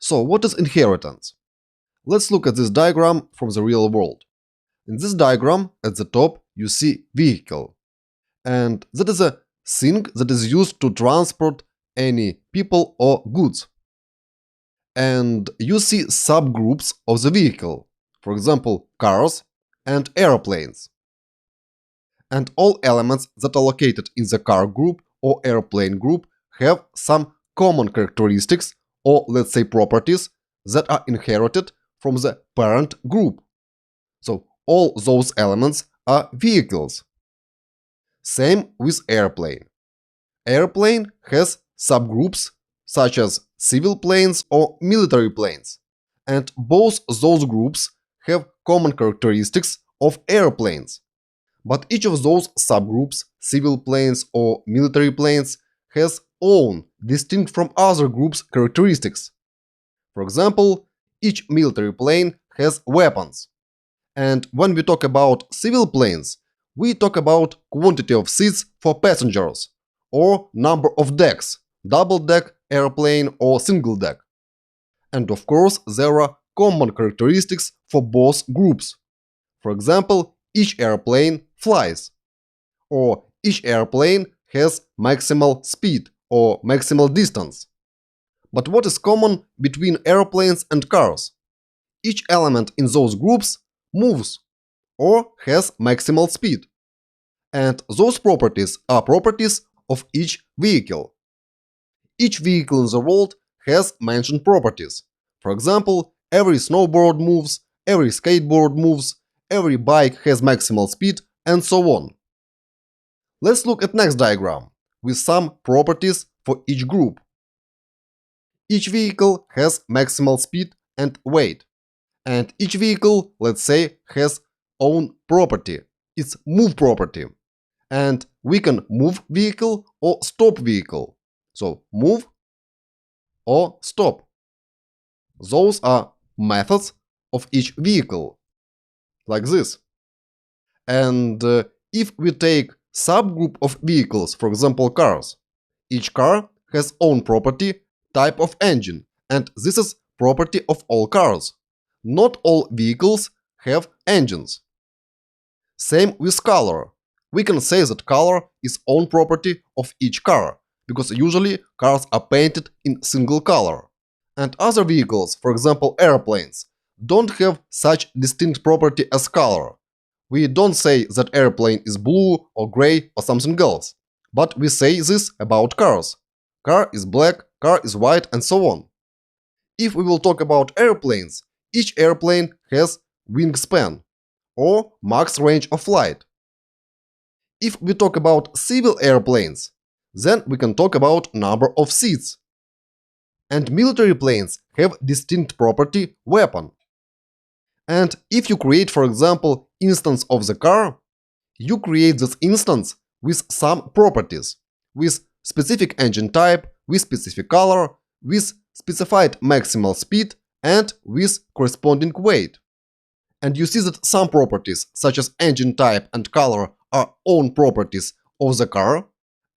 So, what is inheritance? Let's look at this diagram from the real world. In this diagram, at the top, you see vehicle. And that is a thing that is used to transport any people or goods. And you see subgroups of the vehicle, for example, cars and airplanes. And all elements that are located in the car group or airplane group have some common characteristics or, let's say, properties that are inherited from the parent group. So all those elements are vehicles. Same with airplane. Airplane has subgroups such as civil planes or military planes, and both those groups have common characteristics of airplanes. But each of those subgroups, civil planes or military planes, has own, distinct from other groups, characteristics. For example, each military plane has weapons. And when we talk about civil planes, we talk about quantity of seats for passengers, or number of decks, double-deck airplane or single-deck. And of course, there are common characteristics for both groups. For example, each airplane flies, or each airplane has maximal speed or maximal distance. But what is common between airplanes and cars? Each element in those groups moves or has maximal speed. And those properties are properties of each vehicle. Each vehicle in the world has mentioned properties. For example, every snowboard moves, every skateboard moves, every bike has maximal speed, and so on. Let's look at next diagram with some properties for each group. Each vehicle has maximal speed and weight. And each vehicle, let's say, has own property, its move property. And we can move vehicle or stop vehicle. So move or stop. Those are methods of each vehicle, like this. And if we take subgroup of vehicles, for example cars, each car has own property, type of engine, and this is property of all cars. Not all vehicles have engines. Same with color. We can say that color is own property of each car, because usually cars are painted in single color. And other vehicles, for example airplanes, don't have such distinct property as color. We don't say that airplane is blue or gray or something else, but we say this about cars. Car is black, car is white, and so on. If we will talk about airplanes, each airplane has wingspan, or max range of flight. If we talk about civil airplanes, then we can talk about number of seats. And military planes have distinct property weapon. And if you create, for example, instance of the car, you create this instance with some properties, with specific engine type, with specific color, with specified maximal speed, and with corresponding weight. And you see that some properties, such as engine type and color, are own properties of the car,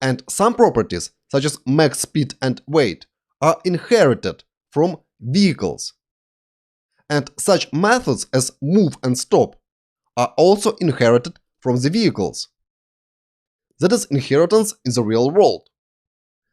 and some properties, such as max speed and weight, are inherited from vehicles. And such methods as move and stop are also inherited from the vehicles. That is inheritance in the real world.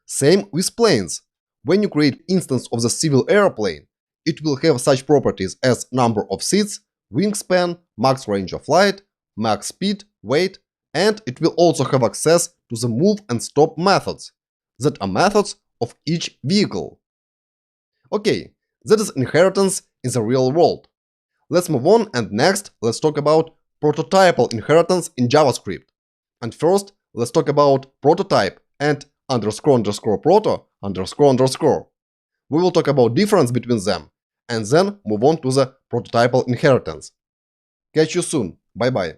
Same with planes. When you create instance of the civil airplane, it will have such properties as number of seats, wingspan, max range of flight, max speed, weight, and it will also have access to the move and stop methods, that are methods of each vehicle. Okay, that is inheritance in the real world. Let's move on, and next let's talk about prototypal inheritance in JavaScript. And first, let's talk about prototype and __proto__. We will talk about difference between them, and then move on to the prototypal inheritance. Catch you soon. Bye bye.